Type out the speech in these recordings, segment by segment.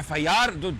FIR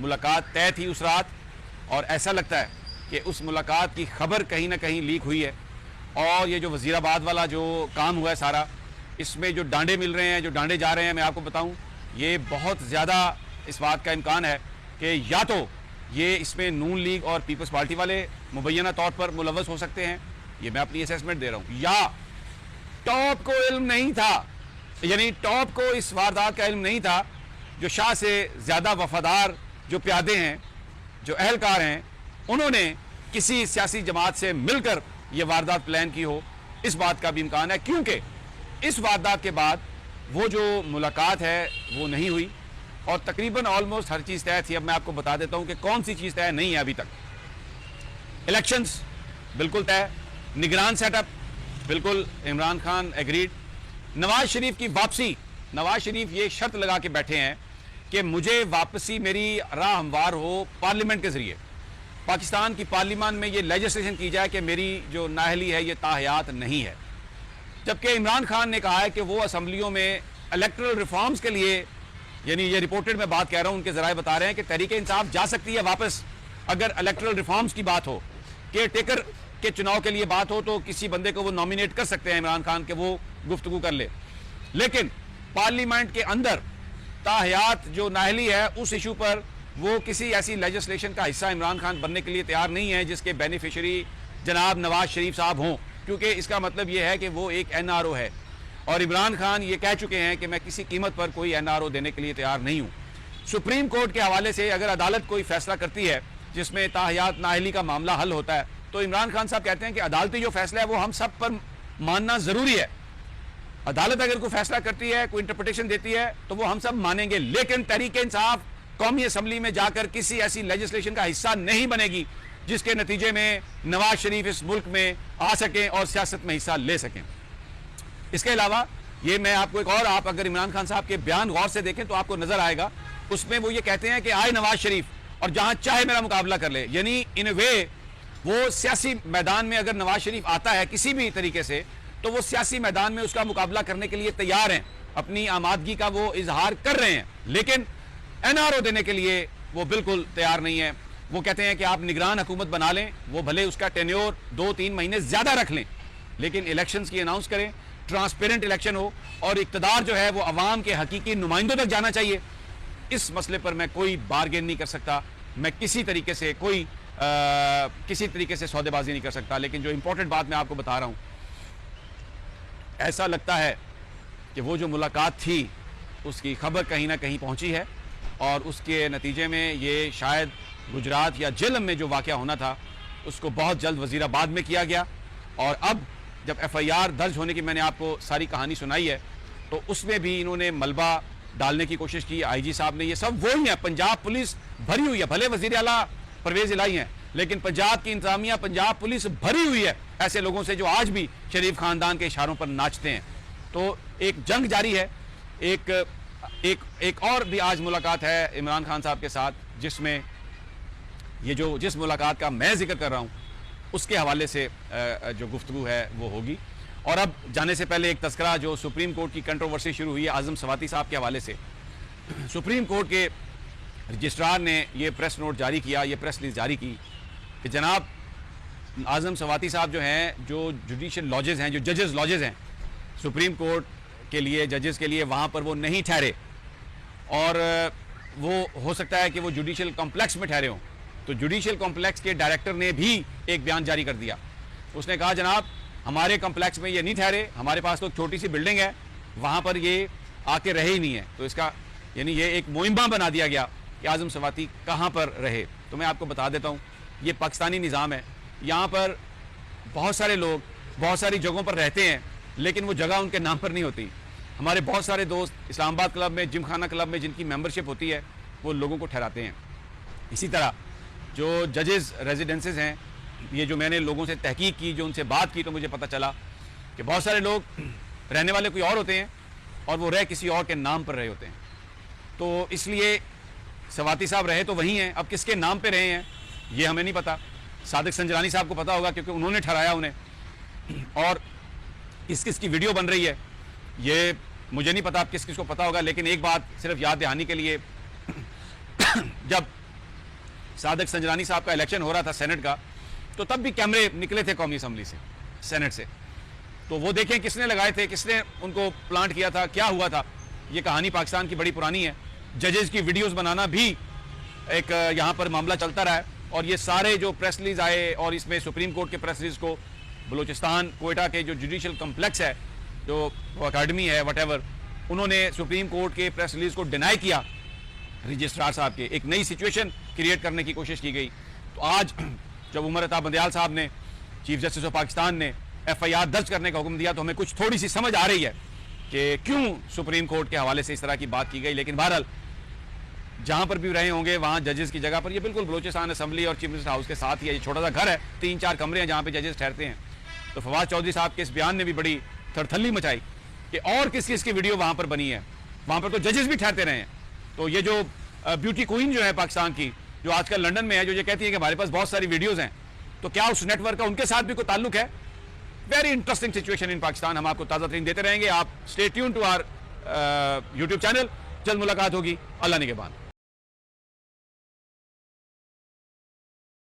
ملاقات طے تھی اس رات، اور ایسا لگتا ہے کہ اس ملاقات کی خبر کہیں نہ کہیں لیک ہوئی ہے، اور یہ جو وزیر آباد والا جو کام ہوا ہے سارا، اس میں جو ڈانڈے مل رہے ہیں، جو ڈانڈے جا رہے ہیں، میں آپ کو بتاؤں یہ بہت زیادہ اس بات کا امکان ہے کہ یا تو یہ اس میں نون لیگ اور پیپلز پارٹی والے مبینہ طور پر ملوث ہو سکتے ہیں، یہ میں اپنی اسیسمنٹ دے رہا ہوں، یا ٹاپ کو علم نہیں تھا، یعنی ٹاپ کو اس واردات کا علم نہیں تھا، جو شاہ سے زیادہ وفادار جو پیادے ہیں، جو اہلکار ہیں، انہوں نے کسی سیاسی جماعت سے مل کر یہ واردات پلان کی ہو، اس بات کا بھی امکان ہے، کیونکہ اس واردات کے بعد وہ جو ملاقات ہے وہ نہیں ہوئی، اور تقریباً آلموسٹ ہر چیز طے تھی۔ اب میں آپ کو بتا دیتا ہوں کہ کون سی چیز طے نہیں ہے ابھی تک۔ الیکشنز بالکل طے، نگران سیٹ اپ بالکل عمران خان ایگریڈ، نواز شریف کی واپسی، نواز شریف یہ شرط لگا کے بیٹھے ہیں کہ مجھے واپسی میری راہ ہموار ہو پارلیمنٹ کے ذریعے، پاکستان کی پارلیمان میں یہ لیجسلیشن کی جائے کہ میری جو نااہلی ہے یہ تاحیات نہیں ہے، جبکہ عمران خان نے کہا ہے کہ وہ اسمبلیوں میں الیکٹرل ریفارمز کے لیے، یعنی یہ ریپورٹڈ میں بات کہہ رہا ہوں، ان کے ذرائع بتا رہے ہیں کہ تحریک انصاف جا سکتی ہے واپس اگر الیکٹرل ریفارمز کی بات ہو، کیئر ٹیکر کے چناؤ کے لیے بات ہو تو کسی بندے کو وہ نامینیٹ کر سکتے ہیں عمران خان کہ وہ گفتگو کر لے، لیکن پارلیمنٹ کے اندر تاحیات جو نااہلی ہے اس ایشو پر وہ کسی ایسی لیجسلیشن کا حصہ عمران خان بننے کے لیے تیار نہیں ہے جس کے بینیفیشری جناب نواز شریف صاحب ہوں، کیونکہ اس کا مطلب یہ ہے کہ وہ ایک این آر او ہے، اور عمران خان یہ کہہ چکے ہیں کہ میں کسی قیمت پر کوئی این آر او دینے کے لیے تیار نہیں ہوں۔ سپریم کورٹ کے حوالے سے اگر عدالت کوئی فیصلہ کرتی ہے جس میں تاحیات نااہلی کا معاملہ حل ہوتا ہے تو عمران خان صاحب کہتے ہیں کہ عدالتی جو فیصلہ ہے وہ ہم سب پر ماننا ضروری ہے، عدالت اگر کوئی فیصلہ کرتی ہے، کوئی انٹرپریٹیشن دیتی ہے تو وہ ہم سب مانیں گے، لیکن تحریک انصاف قومی اسمبلی میں جا کر کسی ایسی لیجسلیشن کا حصہ نہیں بنے گی جس کے نتیجے میں نواز شریف اس ملک میں آ سکیں اور سیاست میں حصہ لے سکیں۔ اس کے علاوہ یہ میں آپ کو ایک اور، آپ اگر عمران خان صاحب کے بیان غور سے دیکھیں تو آپ کو نظر آئے گا، اس میں وہ یہ کہتے ہیں کہ آئے نواز شریف اور جہاں چاہے میرا مقابلہ کر لے، یعنی ان وے وہ سیاسی میدان میں اگر نواز شریف آتا ہے کسی بھی طریقے سے تو وہ سیاسی میدان میں اس کا مقابلہ کرنے کے لیے تیار ہیں، اپنی آمادگی کا وہ اظہار کر رہے ہیں، لیکن این آر او دینے کے لیے وہ بالکل تیار نہیں ہے۔ وہ کہتے ہیں کہ آپ نگران حکومت بنا لیں، وہ بھلے اس کا ٹینیور 2-3 مہینے زیادہ رکھ لیں، لیکن الیکشنز کی اناؤنس کریں، ٹرانسپیرنٹ الیکشن ہو، اور اقتدار جو ہے وہ عوام کے حقیقی نمائندوں تک جانا چاہیے۔ اس مسئلے پر میں کوئی بارگین نہیں کر سکتا، میں کسی طریقے سے سودے بازی نہیں کر سکتا، لیکن جو امپورٹنٹ بات میں آپ کو بتا رہا ہوں، ایسا لگتا ہے کہ وہ جو ملاقات تھی اس کی خبر کہیں نہ کہیں پہنچی ہے، اور اس کے نتیجے میں یہ شاید گجرات یا جہلم میں جو واقعہ ہونا تھا اس کو بہت جلد وزیر آباد میں کیا گیا، اور اب جب ایف آئی آر درج ہونے کی میں نے آپ کو ساری کہانی سنائی ہے تو اس میں بھی انہوں نے ملبہ ڈالنے کی کوشش کی، آئی جی صاحب نے، یہ سب وہی ہیں، پنجاب پولیس بھری ہوئی ہے، بھلے وزیر اعلیٰ پرویز الہی ہیں لیکن پنجاب کی انتظامیہ، پنجاب پولیس بھری ہوئی ہے ایسے لوگوں سے جو آج بھی شریف خاندان کے اشاروں پر ناچتے ہیں۔ تو ایک جنگ جاری ہے۔ ایک اور بھی آج ملاقات ہے عمران خان صاحب کے ساتھ، جس میں یہ جس ملاقات کا میں ذکر کر رہا ہوں اس کے حوالے سے جو گفتگو ہے وہ ہوگی۔ اور اب جانے سے پہلے ایک تذکرہ جو سپریم کورٹ کی کنٹروورسی شروع ہوئی ہے اعظم سواتی صاحب کے حوالے سے۔ سپریم کورٹ کے رجسٹرار نے یہ پریس نوٹ جاری کیا، یہ پریس ریلیز جاری کی کہ جناب اعظم سواتی صاحب جو ہیں، جو جوڈیشل لاجز ہیں، جو ججز لاجز ہیں سپریم کورٹ کے لیے، ججز کے لیے، وہاں پر وہ نہیں ٹھہرے، اور وہ ہو سکتا ہے کہ وہ جوڈیشل کمپلیکس میں ٹھہرے ہوں۔ تو جوڈیشل کمپلیکس کے ڈائریکٹر نے بھی ایک بیان جاری کر دیا، اس نے کہا جناب ہمارے کمپلیکس میں یہ نہیں ٹھہرے، ہمارے پاس تو چھوٹی سی بلڈنگ ہے، وہاں پر یہ آ کے رہے ہی نہیں ہے۔ تو اس کا یعنی یہ ایک مہمہ بنا دیا گیا کہ اعظم سواتی کہاں پر رہے۔ تو میں آپ کو بتا دیتا ہوں، یہ پاکستانی نظام ہے، یہاں پر بہت سارے لوگ بہت ساری جگہوں پر رہتے ہیں لیکن وہ جگہ ان کے نام پر نہیں ہوتی۔ ہمارے بہت سارے دوست اسلام آباد کلب میں، جم خانہ کلب میں جن کی ممبرشپ ہوتی ہے وہ لوگوں کو ٹھہراتے ہیں۔ اسی طرح جو ججز ریزیڈنسز ہیں، یہ جو میں نے لوگوں سے تحقیق کی، جو ان سے بات کی، تو مجھے پتہ چلا کہ بہت سارے لوگ رہنے والے کوئی اور ہوتے ہیں اور وہ رہ کسی اور کے نام پر رہے ہوتے ہیں۔ تو اس لیے سواتی صاحب رہے تو وہیں ہیں، اب کس کے نام پہ رہے ہیں یہ ہمیں نہیں پتہ۔ صادق سنجرانی صاحب کو پتہ ہوگا کیونکہ انہوں نے ٹھہرایا انہیں، اور کس کس کی ویڈیو بن رہی ہے یہ مجھے نہیں پتا اب کس کس کو پتا ہوگا، لیکن ایک بات صرف یاد دہانی کے لیے، جب صادق سنجرانی صاحب کا الیکشن ہو رہا تھا سینٹ کا, تو تب بھی کیمرے نکلے تھے قومی اسمبلی سے, سینٹ سے. تو وہ دیکھیں کس نے لگائے تھے, کس نے ان کو پلانٹ کیا تھا, کیا ہوا تھا. یہ کہانی پاکستان کی بڑی پرانی ہے. ججز کی ویڈیوز بنانا بھی ایک یہاں پر معاملہ چلتا رہا ہے, اور یہ سارے جو پریس ریلیز آئے, اور اس میں سپریم کورٹ کے پریس ریلیز کو بلوچستان کوئٹہ کے جو جوڈیشل کمپلیکس ہے, جو اکیڈمی ہے وٹ ایور, انہوں نے سپریم کورٹ کے پریس ریلیز کو ڈینائی کیا رجسٹرار صاحب کے. ایک نئی سچویشن کریٹ کرنے کی کوشش کی گئی. تو آج جب عمر عطا بندیال صاحب نے, چیف جسٹس آف پاکستان نے ایف آئی آر درج کرنے کا حکم دیا, تو ہمیں کچھ تھوڑی سی سمجھ آ رہی ہے کہ کیوں سپریم کورٹ کے حوالے سے اس طرح کی بات کی گئی. لیکن بہرحال جہاں پر بھی رہے ہوں گے وہاں ججز کی جگہ پر, یہ بالکل بلوچستان اسمبلی اور چیف منسٹر ہاؤس کے ساتھ ہی ہے. یہ چھوٹا سا گھر ہے, 3-4 کمرے ہیں جہاں پہ ججز ٹھہرتے ہیں. تو فواد چودھری صاحب کے اس بیان نے بھی بڑی تھرتھلی مچائی کہ اور کس کس کی ویڈیو وہاں پر بنی ہے, وہاں پر تو ججز بھی ٹھہرتے رہے ہیں. تو یہ جو بیوٹی کوئین جو ہے پاکستان کی, جو آج کل لنڈن میں ہے, جو یہ کہتی ہے کہ ہمارے پاس بہت ساری ویڈیوز ہیں, تو کیا اس نیٹ ورک کا ان کے ساتھ بھی کوئی تعلق ہے؟ Very interesting situation in Pakistan. ہم آپ کو تازہ ترین دیتے رہیں گے. آپ stay tune to our YouTube channel. جلد ملاقات ہوگی. اللہ نگہبان.